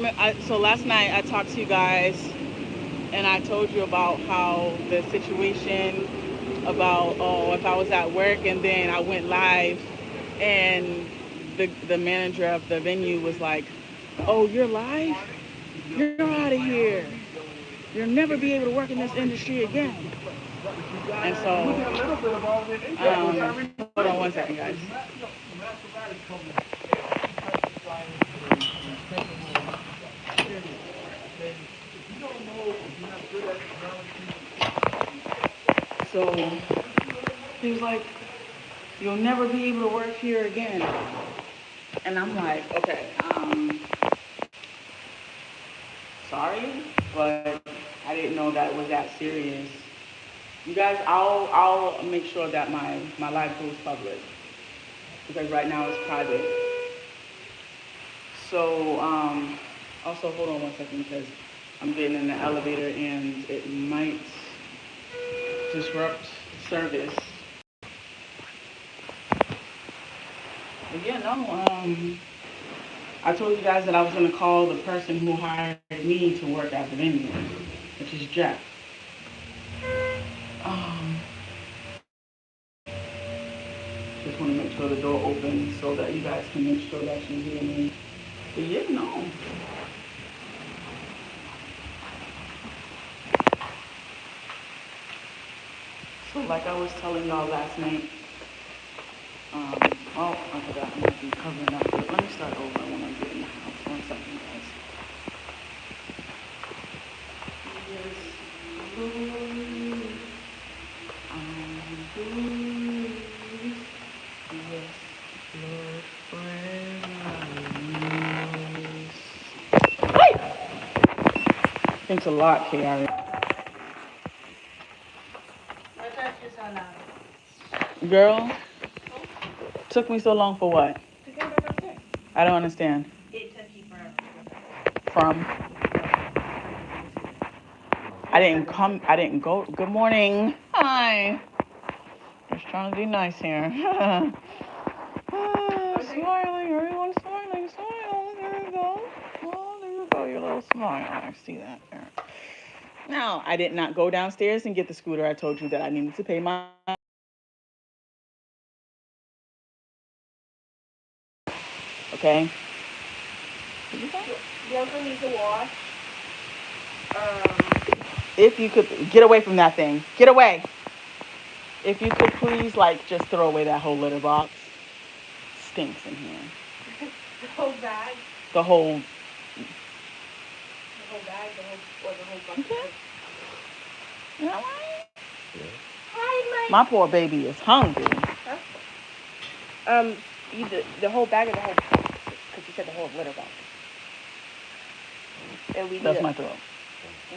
So last night I talked to you guys and I told you about how the situation about, oh, if I was at work and then I went live and the manager of the venue was like, "Oh, you're live? You're out of here. You'll never be able to work in this industry again." And so, hold on one second, guys. So he was like, "You'll never be able to work here again." And I'm like, "Okay, sorry, but I didn't know that it was that serious. You guys, I'll make sure that my live goes public because right now it's private. So also hold on one second because I'm getting in the elevator and it might disrupt service. But yeah, no. I told you guys that I was gonna call the person who hired me to work at the venue, which is Jeff. Um, just want to make sure the door opens so that you guys can make sure that you hear me. But yeah, no. So like I was telling y'all last night, um, oh, I forgot I'm gonna be covering up. But let me start over when I get in the house. One second, guys. Yes, Lord, I'm good. Yes, Lord, friends. Thanks a lot, KR. Girl, took me so long for what? I don't understand. From? I didn't come. I didn't go. Good morning. Hi. Just trying to be nice here. Smiling. Everyone's smiling. Smile. There you go. Oh, there you go. Your little smile. I see that there. Now, I did not go downstairs and get the scooter. I told you that I needed to pay my. Okay. The uncle needs to wash. If you could get away from that thing. Get away. If you could please, like, just throw away that whole litter box. Stinks in here. The whole bag. The whole. The whole bag. The whole bucket. Okay. You know what? Yeah. Hi, My poor baby is hungry. Huh? The whole bag or the whole box? Because you said the whole litter box. And we need That's my throat.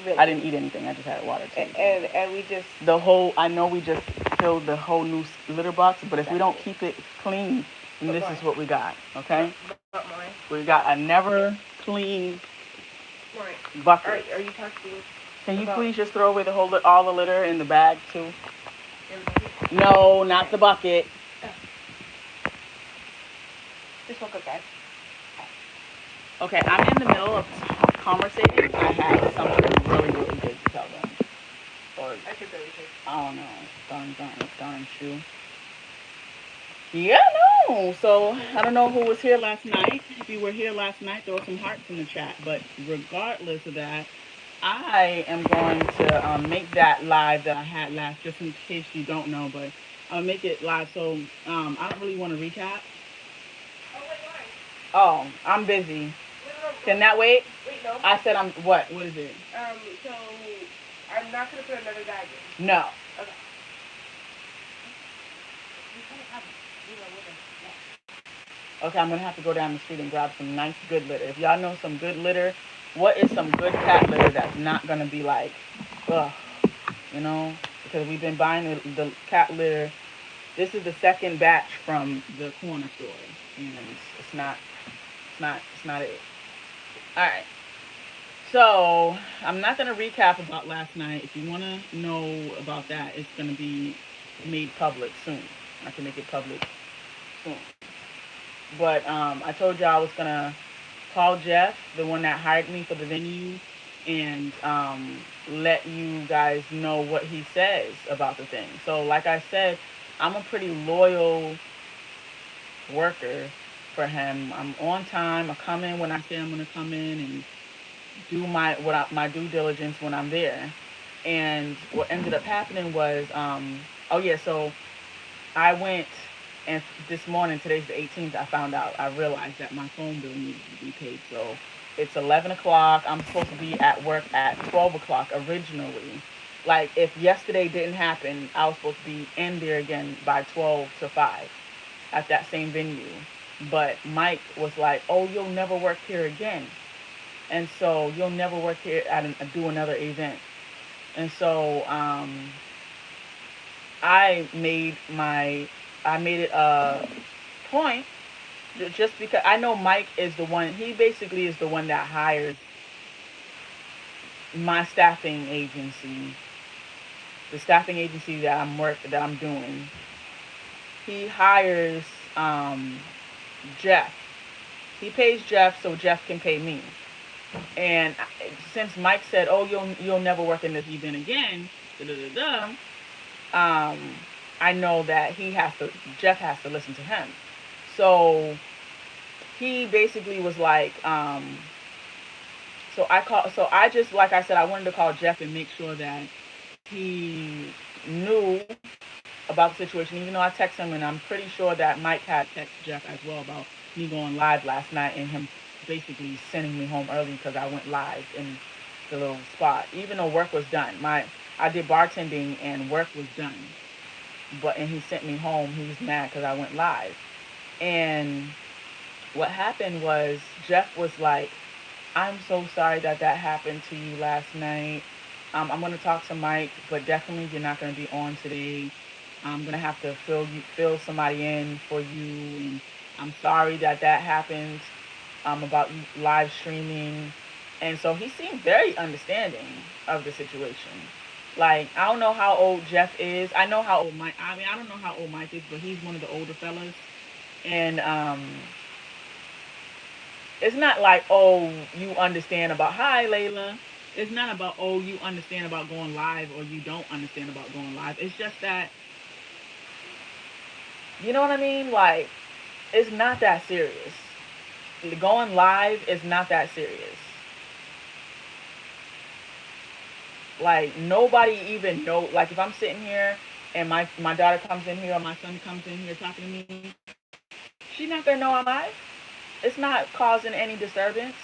really. I didn't eat anything. I just had water too. And we just. The whole. I know we just filled the whole new litter box, but if we don't keep it clean, then this is what we got. Okay. Not mine. We got a never clean Right. bucket. Are you talking? Can you about- please just throw away the whole all the litter in the bag too? Everybody? No, not the bucket. Just one quick, guys. Okay, I'm in the middle of conversating. I have something really, really good to tell them. Or I should barely take. I don't know. Darn shoe. Yeah, no. So I don't know who was here last night. If you were here last night, there were some hearts in the chat. But regardless of that, I am going to make that live that I had last, just in case you don't know. But I'll make it live. So I don't really want to recap. Oh, wait, why? Oh, I'm busy. No. Can that wait? Wait, no. I said I'm what? What is it? So I'm not gonna put another bag in. No. Okay. Okay, I'm gonna have to go down the street and grab some nice good litter. If y'all know some good litter, what is some good cat litter that's not gonna be like, ugh, you know? Because we've been buying the cat litter. This is the second batch from the corner store, and it's not it. All right. So I'm not gonna recap about last night. If you wanna know about that, it's gonna be made public soon. I can make it public soon. But I told you I was gonna call Jeff, the one that hired me for the venue, and let you guys know what he says about the thing. So, like I said, I'm a pretty loyal worker for him. I'm on time. I come in when I say I'm gonna come in and do my due diligence when I'm there. And what ended up happening was, oh yeah, so I went and this morning, today's the 18th, I realized that my phone bill needed to be paid. So it's 11 o'clock. I'm supposed to be at work at 12 o'clock originally. Like, if yesterday didn't happen, I was supposed to be in there again by 12 to 5 at that same venue. But Mike was like, oh, you'll never work here again. And so you'll never work here do another event. And so I made my I made it a point, just because I know Mike is the one. He basically is the one that hires my staffing agency, the staffing agency that I'm doing. He hires Jeff. He pays Jeff so Jeff can pay me. And since Mike said, "Oh, you'll never work in this event again," da da da da, um, I know that Jeff has to listen to him. So he basically was like, so I just, like I said, I wanted to call Jeff and make sure that he knew about the situation, even though I texted him, and I'm pretty sure that Mike had texted Jeff as well about me going live last night and him basically sending me home early because I went live in the little spot, even though work was done. I did bartending and work was done, and he sent me home. He was mad because I went live. And what happened was Jeff was like, "I'm so sorry that happened to you last night. I'm gonna talk to Mike, but definitely you're not gonna be on today. I'm gonna have to fill somebody in for you, and I'm sorry that happened. About you live streaming." And so he seemed very understanding of the situation. Like, I don't know how old Jeff is. I know how old Mike. I mean, I don't know how old Mike is, but he's one of the older fellas. And it's not like, oh, you understand about, hi Layla. It's not about, oh, you understand about going live or you don't understand about going live. It's just that, you know what I mean? Like, it's not that serious. Going live is not that serious. Like, nobody even know. Like, if I'm sitting here and my daughter comes in here or my son comes in here talking to me, she's not gonna know I'm live. It's not causing any disturbance.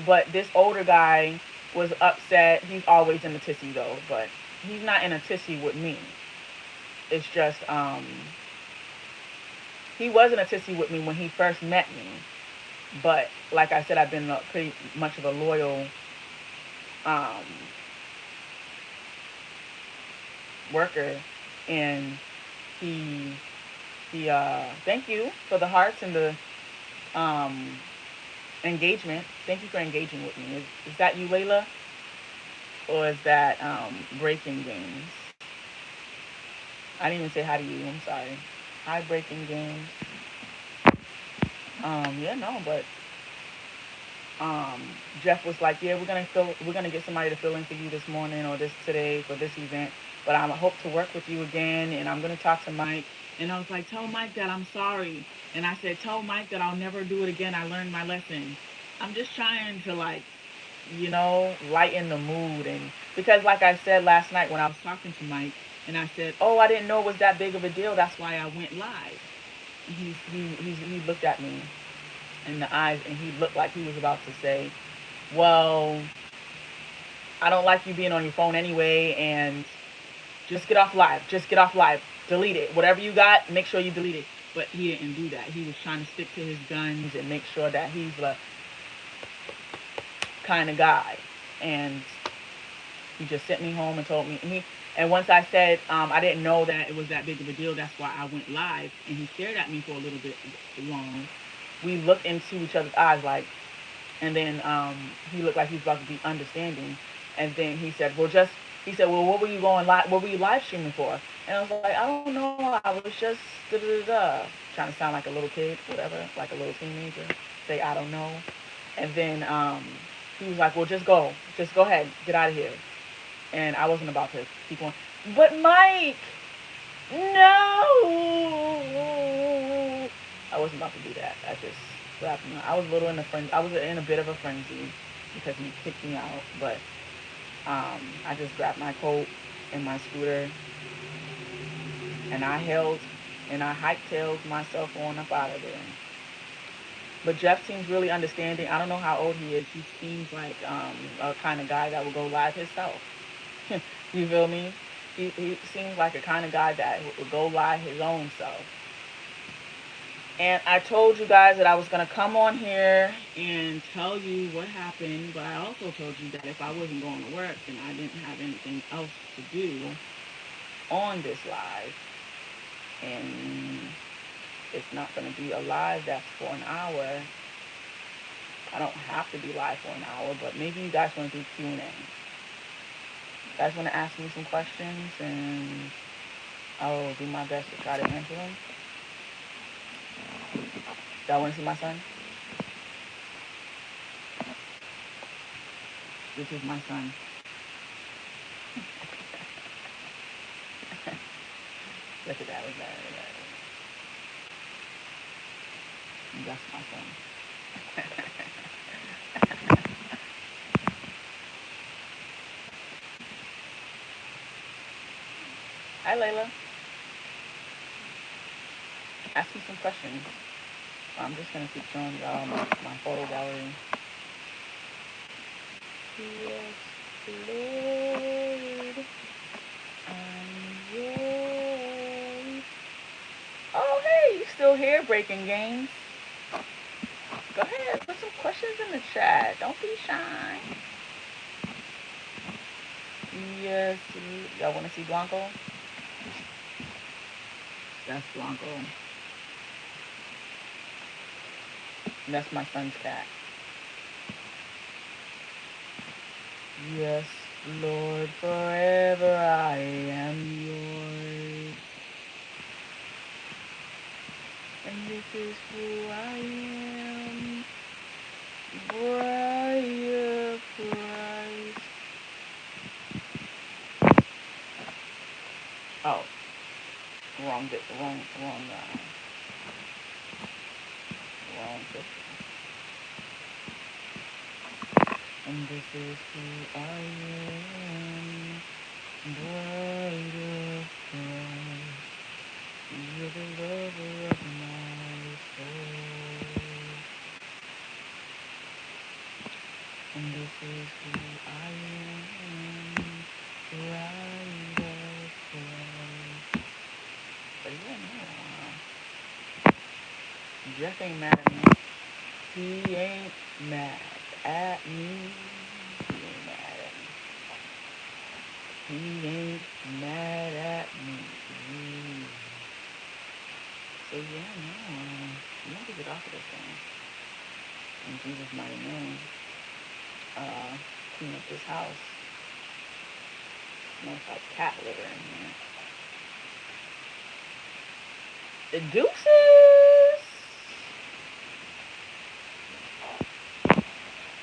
But this older guy was upset. He's always in a tissy though, but he's not in a tissy with me. It's just he wasn't a tissy with me when he first met me. But like I said, I've been pretty much of a loyal um, worker, and he thank you for the hearts and the um, engagement. Thank you for engaging with me. Is that you, Layla? Or is that Breaking Games? I didn't even say hi to you. I'm sorry. Hi, Breaking Games. Yeah, no, but um, Jeff was like, yeah, we're gonna get somebody to fill in for you this morning or this today for this event. But I hope to work with you again, and I'm gonna talk to Mike. And I was like, tell Mike that I'm sorry. And I said, tell Mike that I'll never do it again. I learned my lesson. I'm just trying to, like, lighten the mood. And because, like I said last night when I was talking to Mike, and I said, oh, I didn't know it was that big of a deal. That's why I went live. And he looked at me in the eyes, and he looked like he was about to say, well, I don't like you being on your phone anyway, and just get off live. Just get off live. Delete it. Whatever you got, make sure you delete it. But he didn't do that. He was trying to stick to his guns and make sure that he's the kind of guy. And he just sent me home and told me. And once I said I didn't know that it was that big of a deal, that's why I went live. And he stared at me for a little bit long. We looked into each other's eyes, like, and then he looked like he was about to be understanding. And then he said, well, what were you live streaming for? And I was like, I don't know. I was just trying to sound like a little kid, whatever, like a little teenager. Say, I don't know. And then he was like, well, just go ahead, get out of here. And I wasn't about to keep on. But Mike, no, I wasn't about to do that. I just slapped him. I was a little in a frenzy. I was in a bit of a frenzy because he kicked me out. But I just grabbed my coat and my scooter, and I held and I hiketailed myself on up out of there. But Jeff seems really understanding. I don't know how old he is. He seems like a kind of guy that will go live himself. You feel me? He seems like a kind of guy that would go live his own self. And I told you guys that I was going to come on here and tell you what happened, but I also told you that if I wasn't going to work and I didn't have anything else to do on this live, and it's not going to be a live that's for an hour. I don't have to be live for an hour, but maybe you guys want to do Q&A. You guys want to ask me some questions, and I'll do my best to try to answer them. Y'all want to see my son? This is my son. Look at that, look at that, look at that. That's my son. Hi, Layla. Ask me some questions. I'm just going to keep showing y'all my photo gallery. Yes, Lord, I'm yours. Oh, hey, you still here, Breaking Games? Go ahead, put some questions in the chat. Don't be shy. Yes, y'all want to see Blanco? That's Blanco. And that's my son's cat. Yes, Lord, forever I am yours. And this is who I am. Bride of Christ. Oh, wrong picture. And this is who I am. Bride of Christ. You're the lover of my soul. And this is who I am. Bride of Christ. But yeah, no. Jeff ain't mad at me. He ain't mad at me. He ain't mad at me. He ain't mad at me. So yeah, no. You have to get off of this thing. In Jesus' mighty name. Clean up this house. Smells like cat litter in here. The deuces?